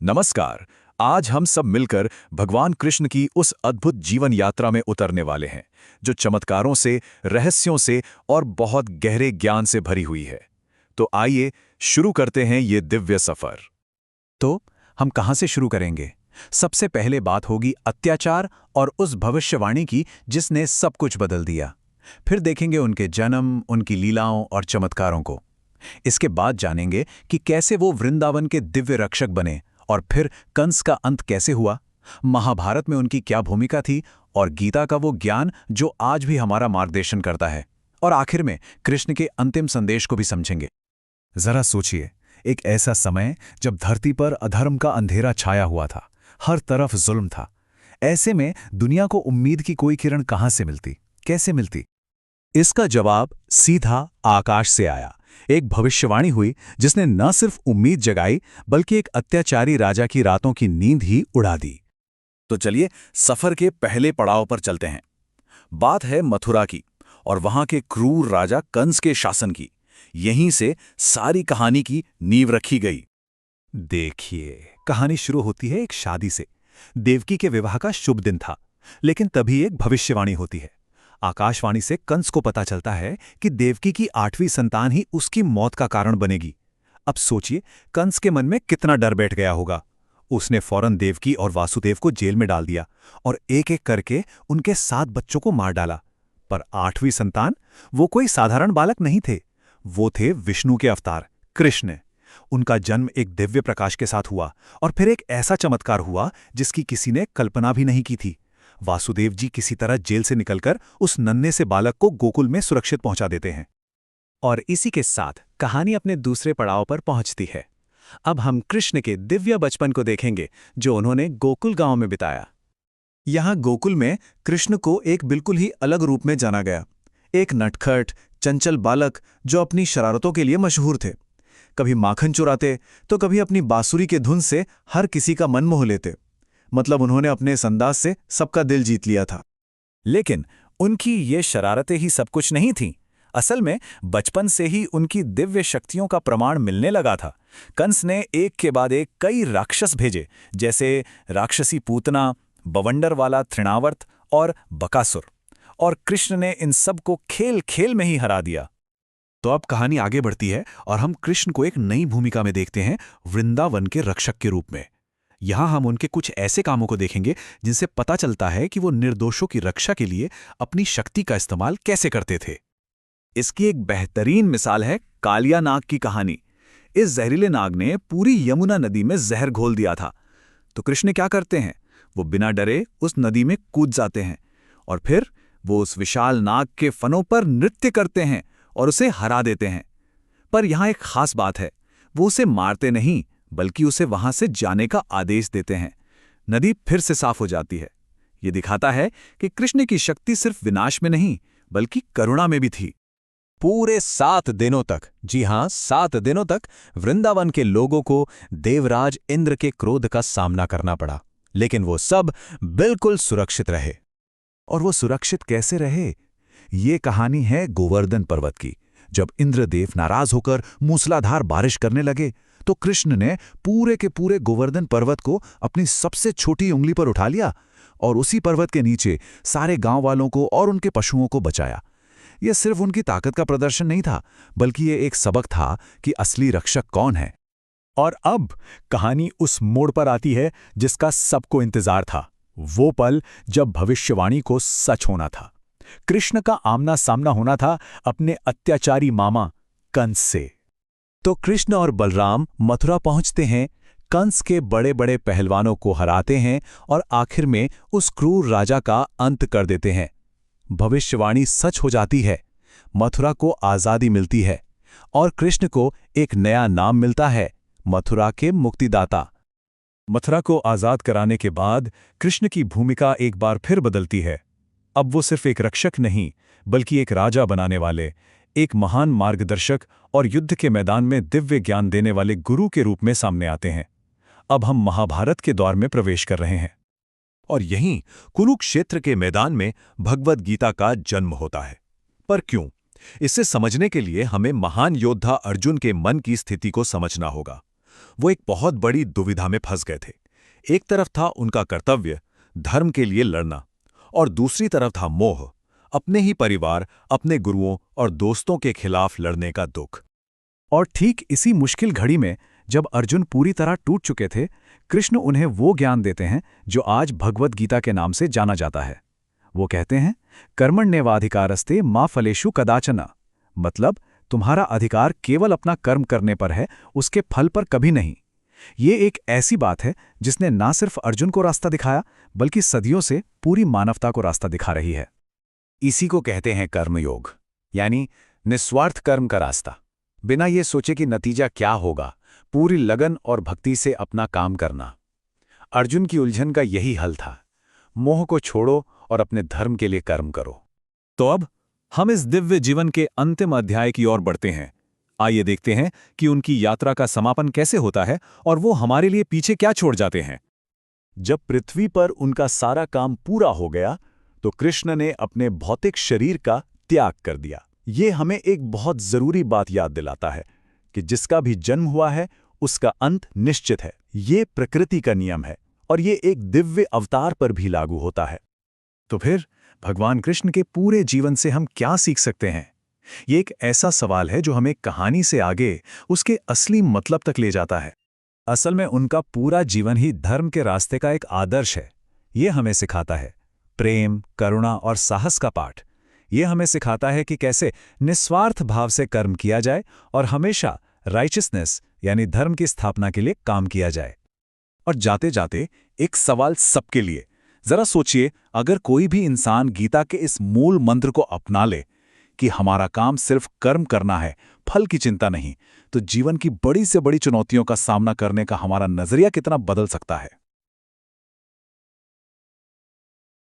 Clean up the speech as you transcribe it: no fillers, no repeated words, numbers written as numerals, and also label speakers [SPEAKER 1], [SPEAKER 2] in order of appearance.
[SPEAKER 1] नमस्कार। आज हम सब मिलकर भगवान कृष्ण की उस अद्भुत जीवन यात्रा में उतरने वाले हैं जो चमत्कारों से, रहस्यों से और बहुत गहरे ज्ञान से भरी हुई है। तो आइए शुरू करते हैं ये दिव्य सफर।
[SPEAKER 2] तो हम कहां से शुरू करेंगे? सबसे पहले बात होगी अत्याचार और उस भविष्यवाणी की जिसने सब कुछ बदल दिया। फिर देखेंगे उनके जन्म, उनकी लीलाओं और चमत्कारों को। इसके बाद जानेंगे कि कैसे वो वृंदावन के दिव्य रक्षक बने और फिर कंस का अंत कैसे हुआ, महाभारत में उनकी क्या भूमिका थी और गीता का वो ज्ञान जो आज भी हमारा मार्गदर्शन करता है। और आखिर में कृष्ण के अंतिम संदेश को भी समझेंगे।
[SPEAKER 1] जरा सोचिए, एक ऐसा समय जब धरती पर अधर्म का अंधेरा छाया हुआ था, हर तरफ जुल्म था। ऐसे में दुनिया को उम्मीद की कोई किरण कहां से मिलती, कैसे मिलती? इसका जवाब सीधा आकाश से आया। एक भविष्यवाणी हुई जिसने न सिर्फ उम्मीद जगाई बल्कि एक अत्याचारी राजा की रातों की नींद ही उड़ा दी। तो चलिए सफर के पहले पड़ाव पर चलते हैं। बात है मथुरा की और वहां के क्रूर राजा कंस के शासन की। यहीं से सारी कहानी की नींव रखी गई।
[SPEAKER 2] देखिए, कहानी शुरू होती है एक शादी से। देवकी के विवाह का शुभ दिन था, लेकिन तभी एक भविष्यवाणी होती है। आकाशवाणी से कंस को पता चलता है कि देवकी की 8वीं संतान ही उसकी मौत का कारण बनेगी। अब सोचिए, कंस के मन में कितना डर बैठ गया होगा। उसने फौरन देवकी और वासुदेव को जेल में डाल दिया और एक एक करके उनके 7 बच्चों को मार डाला। पर 8वीं संतान, वो कोई साधारण बालक नहीं थे। वो थे विष्णु के अवतार कृष्ण। उनका जन्म एक दिव्य प्रकाश के साथ हुआ और फिर एक ऐसा चमत्कार हुआ जिसकी किसी ने कल्पना भी नहीं की थी। वासुदेव जी किसी तरह जेल से निकलकर उस नन्हे से बालक को गोकुल में सुरक्षित पहुंचा देते हैं। और इसी के साथ कहानी अपने दूसरे पड़ाव पर पहुंचती है। अब हम कृष्ण के दिव्य बचपन को देखेंगे जो उन्होंने गोकुल गांव में बिताया। यहां गोकुल में कृष्ण को एक बिल्कुल ही अलग रूप में जाना गया। एक नटखट, चंचल बालक जो अपनी शरारतों के लिए मशहूर थे। कभी माखन चुराते तो कभी अपनी बांसुरी के धुन से हर किसी का मन मोह लेते। मतलब उन्होंने अपने इस अंदाज से सबका दिल जीत लिया था। लेकिन उनकी ये शरारतें ही सब कुछ नहीं थीं। असल में बचपन से ही उनकी दिव्य शक्तियों का प्रमाण मिलने लगा था। कंस ने एक के बाद एक कई राक्षस भेजे, जैसे राक्षसी पूतना, बवंडर वाला तृणावर्त और बकासुर। और कृष्ण ने इन सब को खेल खेल में ही हरा दिया। तो अब कहानी आगे बढ़ती है और हम कृष्ण को एक नई भूमिका में देखते हैं, वृंदावन के रक्षक के रूप में। यहां हम उनके कुछ ऐसे कामों को देखेंगे जिनसे पता चलता है कि वो निर्दोषों की रक्षा के लिए अपनी शक्ति का इस्तेमाल कैसे करते थे। इसकी एक बेहतरीन मिसाल है कालिया नाग की कहानी। इस जहरीले नाग ने पूरी यमुना नदी में जहर घोल दिया था। तो कृष्ण क्या करते हैं? वो बिना डरे उस नदी में कूद जाते हैं और फिर वो उस विशाल नाग के फनों पर नृत्य करते हैं और उसे हरा देते हैं। पर यहां एक खास बात है, वो उसे मारते नहीं बल्कि उसे वहां से जाने का आदेश देते हैं। नदी फिर से साफ हो जाती है। यह दिखाता है कि कृष्ण की शक्ति सिर्फ विनाश में नहीं बल्कि करुणा में भी थी। पूरे 7 दिनों तक, जी हां 7 दिनों तक वृंदावन के लोगों को देवराज इंद्र के क्रोध का सामना करना पड़ा, लेकिन वो सब बिल्कुल सुरक्षित रहे। और वो सुरक्षित कैसे रहे? ये कहानी है गोवर्धन पर्वत की। जब इंद्रदेव नाराज होकर मूसलाधार बारिश करने लगे तो कृष्ण ने पूरे के पूरे गोवर्धन पर्वत को अपनी सबसे छोटी उंगली पर उठा लिया और उसी पर्वत के नीचे सारे गांव वालों को और उनके पशुओं को बचाया। यह सिर्फ उनकी ताकत का प्रदर्शन नहीं था, बल्कि यह एक सबक था कि असली रक्षक कौन है। और अब कहानी उस मोड़ पर आती है जिसका सबको इंतजार था। वो पल जब भविष्यवाणी को सच होना था। कृष्ण का आमना सामना होना था अपने अत्याचारी मामा कंस से। तो कृष्ण और बलराम मथुरा पहुंचते हैं, कंस के बड़े बड़े पहलवानों को हराते हैं और आखिर में उस क्रूर राजा का अंत कर देते हैं। भविष्यवाणी सच हो जाती है। मथुरा को आजादी मिलती है और कृष्ण को एक नया नाम मिलता है, मथुरा के मुक्तिदाता। मथुरा को आजाद कराने के बाद कृष्ण की भूमिका एक बार फिर बदलती है। अब वो सिर्फ एक रक्षक नहीं बल्कि एक राजा बनाने वाले, एक महान मार्गदर्शक और युद्ध के मैदान में दिव्य ज्ञान देने वाले गुरु के रूप में सामने आते हैं। अब हम महाभारत के दौर में प्रवेश कर रहे हैं और यहीं कुरुक्षेत्र के मैदान में भगवद गीता का जन्म होता है। पर क्यों? इसे समझने के लिए हमें महान योद्धा अर्जुन के मन की स्थिति को समझना होगा। वो एक बहुत बड़ी दुविधा में फंस गए थे। एक तरफ था उनका कर्तव्य, धर्म के लिए लड़ना, और दूसरी तरफ था मोह, अपने ही परिवार, अपने गुरुओं और दोस्तों के खिलाफ लड़ने का दुख।
[SPEAKER 1] और ठीक इसी मुश्किल घड़ी में जब अर्जुन पूरी तरह टूट चुके थे, कृष्ण उन्हें वो ज्ञान देते हैं जो आज भगवद गीता के नाम से जाना जाता है। वो कहते हैं, कर्मण्येवाधिकारस्ते मा फलेषु कदाचन। मतलब तुम्हारा अधिकार केवल अपना कर्म करने पर है, उसके फल पर कभी नहीं। ये एक ऐसी बात है जिसने ना सिर्फ अर्जुन को रास्ता दिखाया, बल्कि सदियों से पूरी मानवता को रास्ता दिखा रही है।
[SPEAKER 2] इसी को कहते हैं कर्मयोग, यानी निस्वार्थ कर्म का रास्ता। बिना ये सोचे कि नतीजा क्या होगा, पूरी लगन और भक्ति से अपना काम करना। अर्जुन की उलझन का यही हल था, मोह को छोड़ो और अपने धर्म के लिए कर्म करो। तो अब हम इस दिव्य जीवन के अंतिम अध्याय की ओर बढ़ते हैं। आइए देखते हैं कि उनकी यात्रा का समापन कैसे होता है और वो हमारे लिए पीछे क्या छोड़ जाते हैं। जब पृथ्वी पर उनका सारा काम पूरा हो गया, तो कृष्ण ने अपने भौतिक शरीर का त्याग कर दिया। ये हमें एक बहुत जरूरी बात याद दिलाता है कि जिसका भी जन्म हुआ है, उसका अंत निश्चित है। ये प्रकृति का नियम है और ये एक दिव्य अवतार पर भी लागू होता है।
[SPEAKER 1] तो फिर भगवान कृष्ण के पूरे जीवन से हम क्या सीख सकते हैं? ये एक ऐसा सवाल है जो हमें कहानी से आगे उसके असली मतलब तक ले जाता है।
[SPEAKER 2] असल में उनका पूरा जीवन ही धर्म के रास्ते का एक आदर्श है। ये हमें सिखाता है प्रेम, करुणा और साहस का पाठ। ये हमें सिखाता है कि कैसे निस्वार्थ भाव से कर्म किया जाए और हमेशा राइचियसनेस यानी धर्म की स्थापना के लिए काम किया जाए। और जाते जाते एक सवाल सबके लिए, जरा सोचिए, अगर कोई भी इंसान गीता के इस मूल मंत्र को अपना ले कि हमारा काम सिर्फ कर्म करना है, फल की चिंता नहीं, तो जीवन की बड़ी से बड़ी चुनौतियों का सामना करने का हमारा नजरिया कितना बदल सकता है।